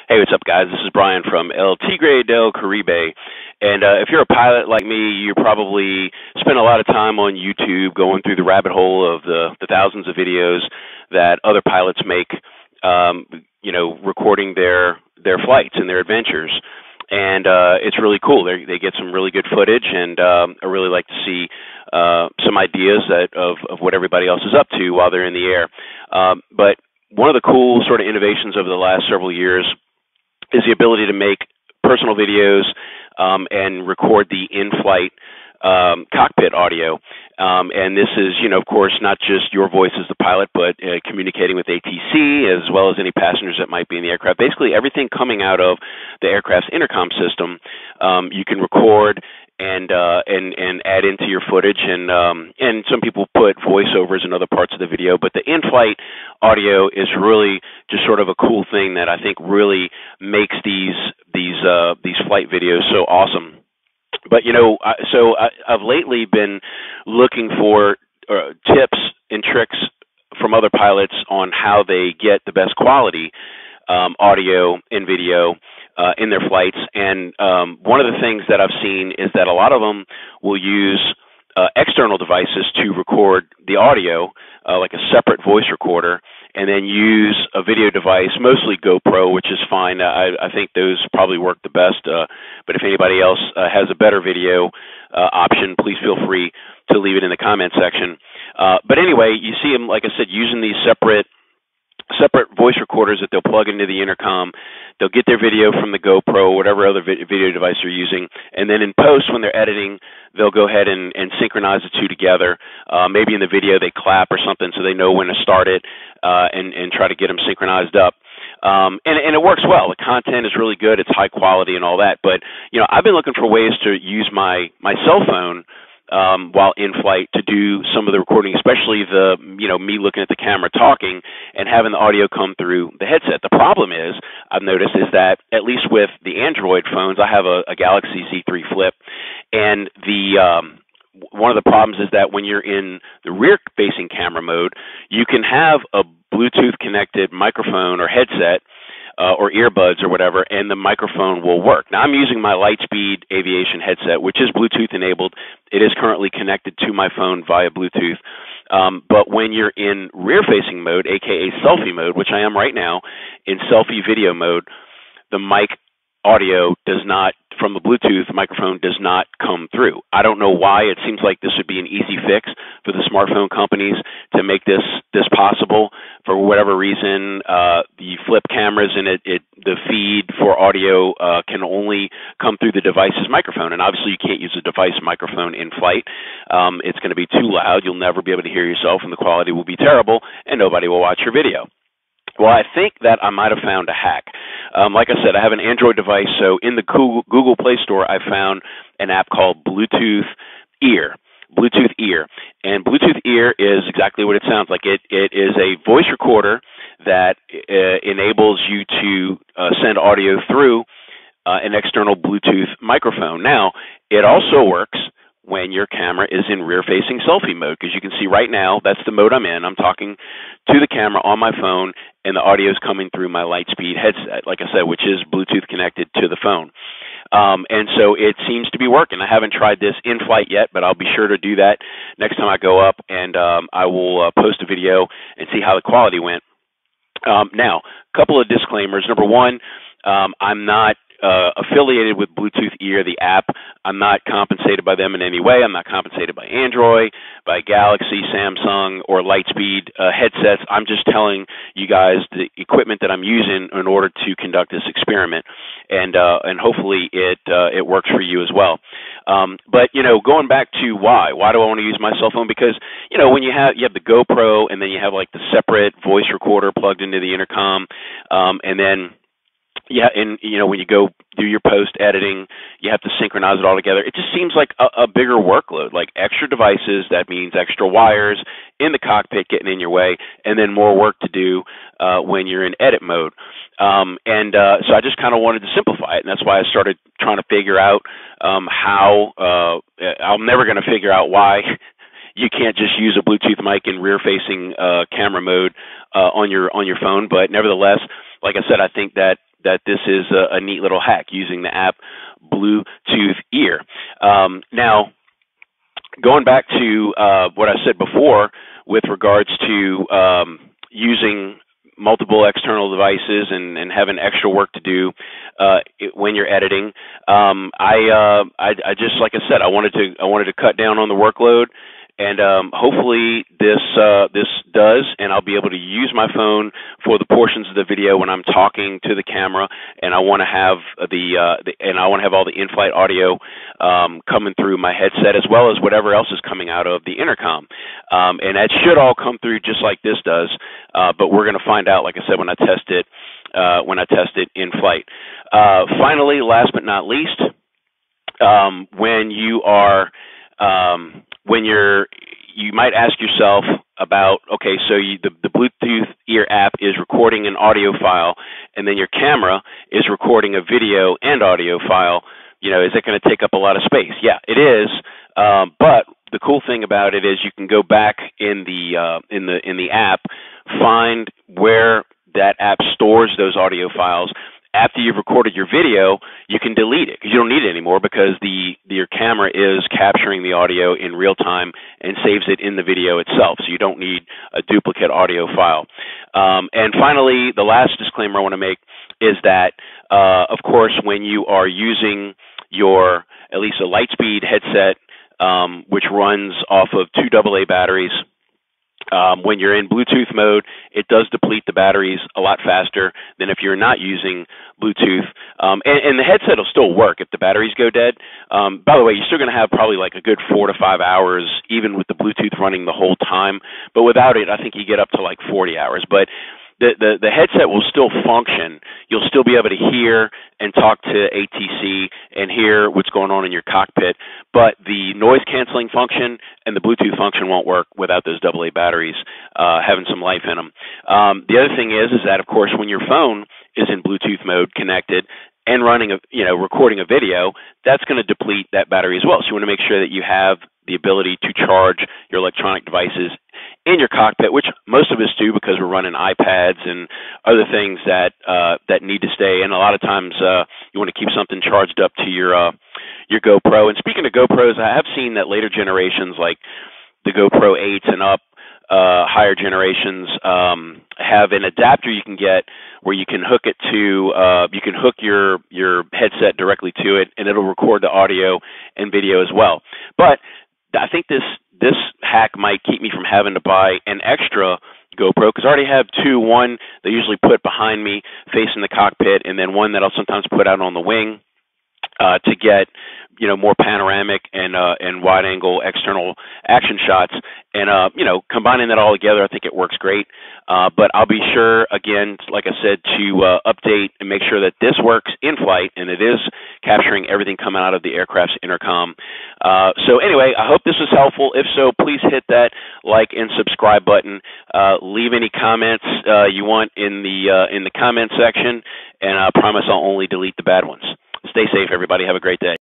Hey, what's up, guys? This is Brian from El Tigre del Caribe. And if you're a pilot like me, you probably spend a lot of time on YouTube going through the rabbit hole of the thousands of videos that other pilots make, recording their flights and their adventures. And it's really cool. They get some really good footage, and I really like to see some ideas of what everybody else is up to while they're in the air. But one of the cool sort of innovations over the last several years is the ability to make personal videos and record the in-flight cockpit audio. And this is, of course, not just your voice as the pilot, but communicating with ATC as well as any passengers that might be in the aircraft. Basically, everything coming out of the aircraft's intercom system, you can record and add into your footage, and some people put voiceovers in other parts of the video, but the in-flight audio is really just sort of a cool thing that I think really makes these flight videos so awesome. But I've lately been looking for tips and tricks from other pilots on how they get the best quality audio and video in their flights, and one of the things that I've seen is that a lot of them will use external devices to record the audio, like a separate voice recorder, and then use a video device, mostly GoPro, which is fine. I think those probably work the best, but if anybody else has a better video option, please feel free to leave it in the comment section. But anyway, you see them, like I said, using these separate voice recorders that they'll plug into the intercom. They'll get their video from the GoPro, whatever other video device they're using, and then in post, when they're editing, they'll go ahead and synchronize the two together. Maybe in the video they clap or something so they know when to start it, and try to get them synchronized up. And it works well. The content is really good. It's high quality and all that. But I've been looking for ways to use my cell phone while in flight to do some of the recording, especially me looking at the camera talking and having the audio come through the headset. The problem is, I've noticed, is that at least with the Android phones, I have a Galaxy Z3 Flip, and one of the problems is that when you're in the rear-facing camera mode, you can have a Bluetooth-connected microphone or headset or earbuds or whatever, and the microphone will work. Now, I'm using my Lightspeed aviation headset, which is Bluetooth enabled. It is currently connected to my phone via Bluetooth. But when you're in rear-facing mode, aka selfie mode, which I am right now, in selfie video mode, the mic audio does not, from the Bluetooth microphone, does not come through. I don't know why. It seems like this would be an easy fix for the smartphone companies to make this possible. For whatever reason, the flip cameras and the feed for audio can only come through the device's microphone, and obviously you can't use a device microphone in flight. It's going to be too loud. You'll never be able to hear yourself, and the quality will be terrible, and nobody will watch your video. Well, I think that I might have found a hack. Like I said, I have an Android device, so in the Google Play Store, I found an app called Bluetooth Ear. Bluetooth Ear. And Bluetooth Ear is exactly what it sounds like. It is a voice recorder that enables you to send audio through an external Bluetooth microphone. Now, it also works when your camera is in rear-facing selfie mode, because you can see right now, that's the mode I'm in. I'm talking to the camera on my phone, and the audio is coming through my Lightspeed headset, like I said, which is Bluetooth connected to the phone. And so it seems to be working. I haven't tried this in flight yet, but I'll be sure to do that next time I go up, and I will post a video and see how the quality went. Now, a couple of disclaimers. Number one, I'm not affiliated with Bluetooth Ear, the app. I'm not compensated by them in any way. I'm not compensated by Android, by Galaxy, Samsung, or Lightspeed headsets. I'm just telling you guys the equipment that I'm using in order to conduct this experiment, and hopefully it works for you as well. But going back to why do I want to use my cell phone? Because when you have the GoPro, and then you have like the separate voice recorder plugged into the intercom, and then when you go do your post editing, you have to synchronize it all together. It just seems like a bigger workload, like extra devices. That means extra wires in the cockpit getting in your way, and then more work to do when you're in edit mode. So I just kind of wanted to simplify it, and that's why I started trying to figure out how. I'm never going to figure out why you can't just use a Bluetooth mic in rear-facing camera mode on your phone. But nevertheless, like I said, I think that this is a neat little hack using the app Bluetooth Ear. Now, going back to what I said before with regards to using multiple external devices and having extra work to do when you're editing, I just, like I said, I wanted to cut down on the workload. And hopefully this does, and I'll be able to use my phone for the portions of the video when I'm talking to the camera, and I want to have all the in-flight audio coming through my headset, as well as whatever else is coming out of the intercom. And that should all come through just like this does. But we're going to find out, like I said, when I test it in flight. Finally, last but not least, you might ask yourself about, okay, so the Bluetooth Ear app is recording an audio file, and then your camera is recording a video and audio file. Is it going to take up a lot of space? Yeah, it is. But the cool thing about it is you can go back in the app, find where that app stores those audio files. After you've recorded your video, you can delete it because you don't need it anymore, because your camera is capturing the audio in real time and saves it in the video itself. So you don't need a duplicate audio file. And finally, the last disclaimer I want to make is that, of course, when you are using at least a Lightspeed headset, which runs off of 2 AA batteries, when you're in Bluetooth mode, it does deplete the batteries a lot faster than if you're not using Bluetooth. And the headset will still work if the batteries go dead. By the way, you're still going to have probably like a good 4 to 5 hours, even with the Bluetooth running the whole time. But without it, I think you get up to like 40 hours. But the headset will still function. You'll still be able to hear and talk to ATC and hear what's going on in your cockpit, but the noise canceling function and the Bluetooth function won't work without those AA batteries having some life in them. The other thing is that, of course, when your phone is in Bluetooth mode connected and running recording a video, that's going to deplete that battery as well. So you want to make sure that you have the ability to charge your electronic devices in your cockpit, which most of us do because we're running iPads and other things that need to stay. And a lot of times you want to keep something charged up to your GoPro. And speaking of GoPros, I have seen that later generations, like the GoPro 8s and up, higher generations, have an adapter you can get where you can hook it to, you can hook your headset directly to it, and it'll record the audio and video as well. But I think this hack might keep me from having to buy an extra GoPro, because I already have 2. One they usually put behind me facing the cockpit, and then one that I'll sometimes put out on the wing to get more panoramic and wide angle external action shots. And combining that all together, I think it works great. But I'll be sure, again, like I said, to update and make sure that this works in flight and it is capturing everything coming out of the aircraft's intercom. So anyway, I hope this was helpful. If so, please hit that like and subscribe button. Leave any comments you want in the comment section, and I promise I'll only delete the bad ones. Stay safe, everybody. Have a great day.